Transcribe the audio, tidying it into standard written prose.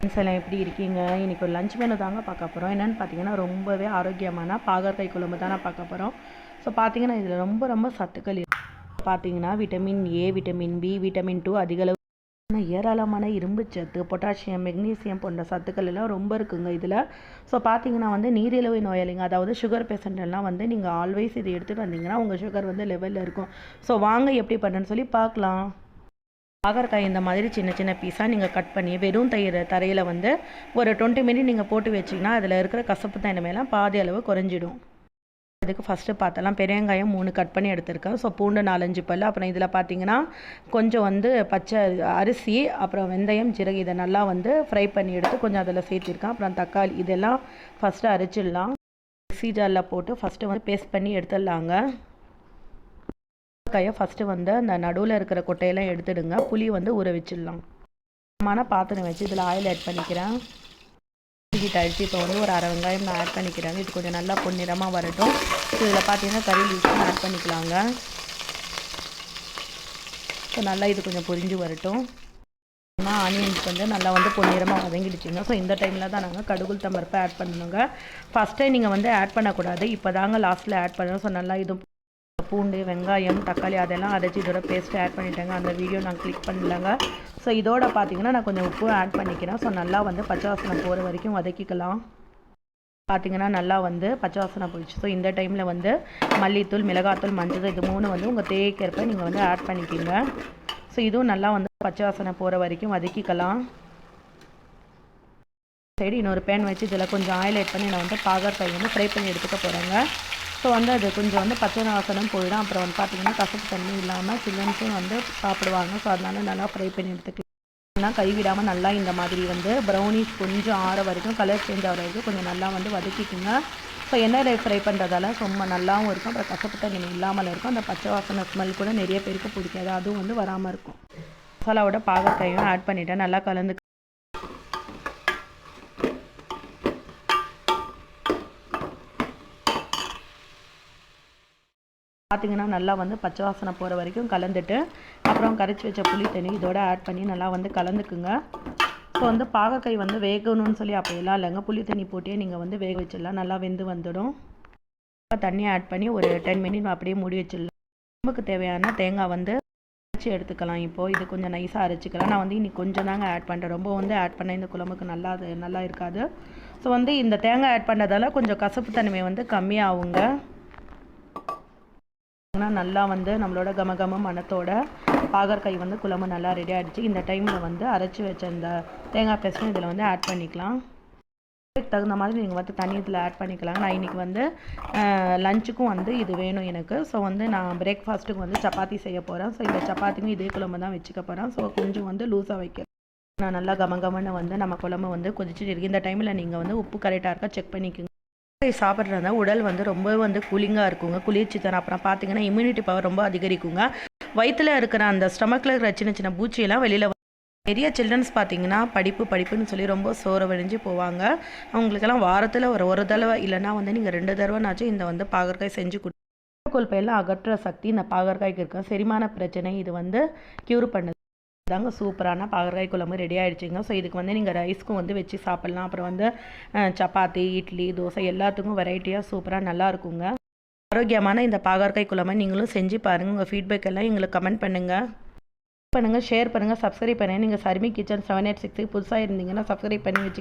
எல்லாம் எப்படி இருக்கீங்க? இன்றைக்கி ஒரு லஞ்ச் மெனு தாங்க பார்க்க போகிறோம். என்னென்னு பார்த்தீங்கன்னா ரொம்பவே ஆரோக்கியமான பாகற்காய் குழம்பு தான் நான் பார்க்க போகிறோம். ஸோ பார்த்தீங்கன்னா இதில் ரொம்ப ரொம்ப சத்துக்கள் பார்த்தீங்கன்னா vitamin A, vitamin B, vitamin 2 அதிகளவு ஏராளமான இரும்பு சத்து, பொட்டாசியம், மெக்னீசியம் போன்ற சத்துக்கள் எல்லாம் ரொம்ப இருக்குங்க இதில். ஸோ பார்த்தீங்கன்னா நீரிழிவு நோயாளிங்க, அதாவது சுகர் பேஷண்ட் எல்லாம் நீங்கள் ஆல்வேஸ் இதை எடுத்துகிட்டு வந்தீங்கன்னா உங்கள் சுகர் லெவலில் இருக்கும். ஸோ வாங்க எப்படி பண்ணுன்னு சொல்லி பார்க்கலாம். பாகற்காய் இந்த மாதிரி சின்ன சின்ன பீஸாக நீங்கள் கட் பண்ணி வெறும் தரையில் ஒரு 20 மினிட் நீங்கள் போட்டு வச்சிங்கன்னா அதில் இருக்கிற கசப்பு தன்மையெல்லாம் பாதி அளவு குறைஞ்சிடும். அதுக்கு ஃபஸ்ட்டு பார்த்தலாம் பெரிய வெங்காயம் 3 கட் பண்ணி எடுத்துருக்கேன். ஸோ பூண்டு 4-5 பல். அப்புறம் இதில் பார்த்தீங்கன்னா கொஞ்சம் பச்சை அரிசி, அப்புறம் வெந்தயம், ஜீரகம் இதை நல்லா ஃப்ரை பண்ணி எடுத்து கொஞ்சம் அதில் சேர்த்திருக்கேன். அப்புறம் தக்காளி இதெல்லாம் ஃபஸ்ட்டு அரைச்சிடலாம். மிக்ஸி ஜாரில் போட்டு ஃபஸ்ட்டு பேஸ்ட் பண்ணி எடுத்துடலாங்க. காயை ஃபஸ்ட்டு அந்த நடுவில் இருக்கிற கொட்டையெல்லாம் எடுத்துடுங்க. புளி ஊற வச்சிடலாம். பாத்திரம் வச்சு இதில் ஆயில் ஆட் பண்ணிக்கிறேன். ஹீட் ஆகிடுச்சு. இப்போ ஒரு அரை வெங்காயம் நான் ஆட் பண்ணிக்கிறேன். இது கொஞ்சம் நல்லா பொன்னிறமாக வரட்டும். இதில் பார்த்தீங்கன்னா கறி லீவ்ஸும் ஆட் பண்ணிக்கலாங்க. ஸோ நல்லா இது கொஞ்சம் பொரிஞ்சு வரட்டும். ஆனியன்ஸ் நல்லா பொன்னிறமாக வதங்கிடுச்சுங்க. ஸோ இந்த டைமில் தான் நாங்கள் கடுகு தம்பருப்பை ஆட் பண்ணணுங்க. ஃபஸ்ட்டே நீங்கள் ஆட் பண்ணக்கூடாது, இப்போ தாங்க லாஸ்ட்டில் ஆட் பண்ணணும். ஸோ நல்லா இது பூண்டு, வெங்காயம், தக்காளி அதெல்லாம் அரைச்சி இதோட பேஸ்ட்டு ஆட் பண்ணிட்டேங்க. அந்த வீடியோ நான் கிளிக் பண்ணலங்க. ஸோ இதோட பார்த்தீங்கன்னா நான் கொஞ்சம் உப்பு ஆட் பண்ணிக்கிறேன். ஸோ நல்லா பச்சை வாசனை போகிற வரைக்கும் வதக்கிக்கலாம். பார்த்தீங்கன்னா நல்லா பச்சை வாசனை போயிடுச்சு. ஸோ இந்த டைமில் மல்லித்தூள், மிளகாத்தூள், மஞ்சள் இது 3 உங்கள் தேவைக்கேற்ப நீங்கள் ஆட் பண்ணிக்கிங்க. ஸோ இதுவும் நல்லா பச்சை வாசனை போகிற வரைக்கும் வதக்கிக்கலாம். சைடு இன்னொரு பேன் வச்சு இதில் கொஞ்சம் ஆயில் ஆட் பண்ணி நான் பாகற்காய் ஃப்ரை பண்ணி எடுத்துக்க போகிறேங்க. ஸோ அது கொஞ்சம் பச்சை வாசனம் போயிடும். அப்புறம் பார்த்தீங்கன்னா கசப்பு தண்ணி இல்லாமல் சில்ட்ரன்ஸும் சாப்பிடுவாங்க. ஸோ அதனால நல்லா ஃப்ரை பண்ணி எடுத்துக்கலாம். கைவிடாமல் நல்லா இந்த மாதிரி ப்ரௌனிஷ் கொஞ்சம் ஆற வரைக்கும், கலர் சேஞ்ச் ஆகிற வரைக்கும் கொஞ்சம் நல்லா வதக்கிக்குங்க. ஸோ எண்ணெயில் ஃப்ரை பண்ணுறதால ரொம்ப நல்லாவும் இருக்கும். அப்புறம் கசப்பு தண்ணி இல்லாமல் இருக்கும். அந்த பச்சை வாசனை ஸ்மெல் கூட நிறைய பேருக்கு பிடிக்காது, அதுவும் வராமல் இருக்கும். மசாலாவோட பாகற்காயும் ஆட் பண்ணிவிட்டேன். நல்லா கலந்து பார்த்தீங்கன்னா நல்லா பச்சை வாசனை போகிற வரைக்கும் கலந்துட்டு, அப்புறம் கரைச்சி வச்ச புளி தண்ணி இதோட ஆட் பண்ணி நல்லா கலந்துக்குங்க. ஸோ பாகற்காய் வேகணும்னு சொல்லி அப்படியெல்லாம் இல்லைங்க, புளி தண்ணி போட்டே நீங்கள் வேக வச்சிடலாம். நல்லா வெந்து வந்துடும். தண்ணி ஆட் பண்ணி ஒரு 10 மினிட் அப்படியே மூடி வச்சிடலாம். குழம்புக்கு தேவையான தேங்காய் அரைச்சி எடுத்துக்கலாம். இப்போது இது கொஞ்சம் நைஸாக அரைச்சிக்கலாம். நான் இன்னைக்கு கொஞ்சம் தாங்க ஆட் பண்ணுறேன். ரொம்ப ஆட் பண்ண இந்த குழம்புக்கு நல்லா இருக்காது. ஸோ இந்த தேங்காய் ஆட் பண்ணுறதால கொஞ்சம் கசப்பு தன்மை கம்மியாகுங்க. நல்லா நம்மளோட கமகம மணத்தோட பாகற்காய் குழம்பு நல்லா ரெடி ஆகிடுச்சு. இந்த டைமில் அரைச்சி வச்ச இந்த தேங்காய் பேஸ்ட்டும் இதில் ஆட் பண்ணிக்கலாம். தகுந்த மாதிரி நீங்கள் தண்ணி இதில் ஆட் பண்ணிக்கலாங்க. நான் இன்றைக்கி லஞ்சுக்கும் இது வேணும் எனக்கு. ஸோ நான் பிரேக்ஃபாஸ்ட்டுக்கு சப்பாத்தி செய்ய போகிறேன். ஸோ இந்த சப்பாத்திக்கும் இதே குழம்பு தான் வச்சுக்க போகிறேன். ஸோ கொஞ்சம் லூஸாக வைக்கிறேன். நான் நல்லா கமகமன்னு நம்ம குழம்பு கொதிச்சுட்டு இருக்கு. இந்த டைமில் நீங்கள் உப்பு கரெக்டாக இருக்கா செக் பண்ணிக்கோங்க. சாப்பிட்றதா உடல் ரொம்ப கூலிங்காக இருக்குங்க, குளிர்ச்சி தரும். அப்புறம் பார்த்தீங்கன்னா இம்யூனிட்டி பவர் ரொம்ப அதிகரிக்குங்க. வயிற்றில் இருக்கிற அந்த ஸ்டமக்கில் இருக்கிற சின்ன சின்ன பூச்சியெல்லாம் வெளியில் நிறைய சில்ட்ரன்ஸ் பார்த்தீங்கன்னா படிப்புன்னு சொல்லி ரொம்ப சோர்வடைஞ்சு போவாங்க. அவங்களுக்கெல்லாம் வாரத்தில் ஒரு தடவை இல்லைனா நீங்கள் 2 தடவைனாச்சும் இந்த பாகற்காய் செஞ்சு கொழுப்பையெல்லாம் அகற்ற சக்தி இந்த பாகற்காய்க்கு இருக்கு. செரிமான பிரச்சனை இது க்யூர் பண்ணுது. தாங்க சூப்பரான பாகற்காய் குழம்பு ரெடி ஆகிடுச்சிங்க. ஸோ இதுக்கு நீங்கள் ரைஸ்க்கும் வச்சு சாப்பிட்லாம். அப்புறம் சப்பாத்தி, இட்லி, தோசை எல்லாத்துக்கும் வெரைட்டியாக சூப்பராக நல்லா இருக்குங்க. ஆரோக்கியமான இந்த பாகற்காய் குழம்பு நீங்களும் செஞ்சு பாருங்கள். உங்கள் ஃபீட்பேக் எல்லாம் எங்களுக்கு கமெண்ட் பண்ணுங்கள், ஷேர் பண்ணுங்கள், சப்ஸ்கிரைப் பண்ணுங்கள். நீங்கள் சர்மி கிச்சன் 786 புதுசாக இருந்தீங்கன்னா சப்ஸ்கிரைப் பண்ணி வச்சுக்க.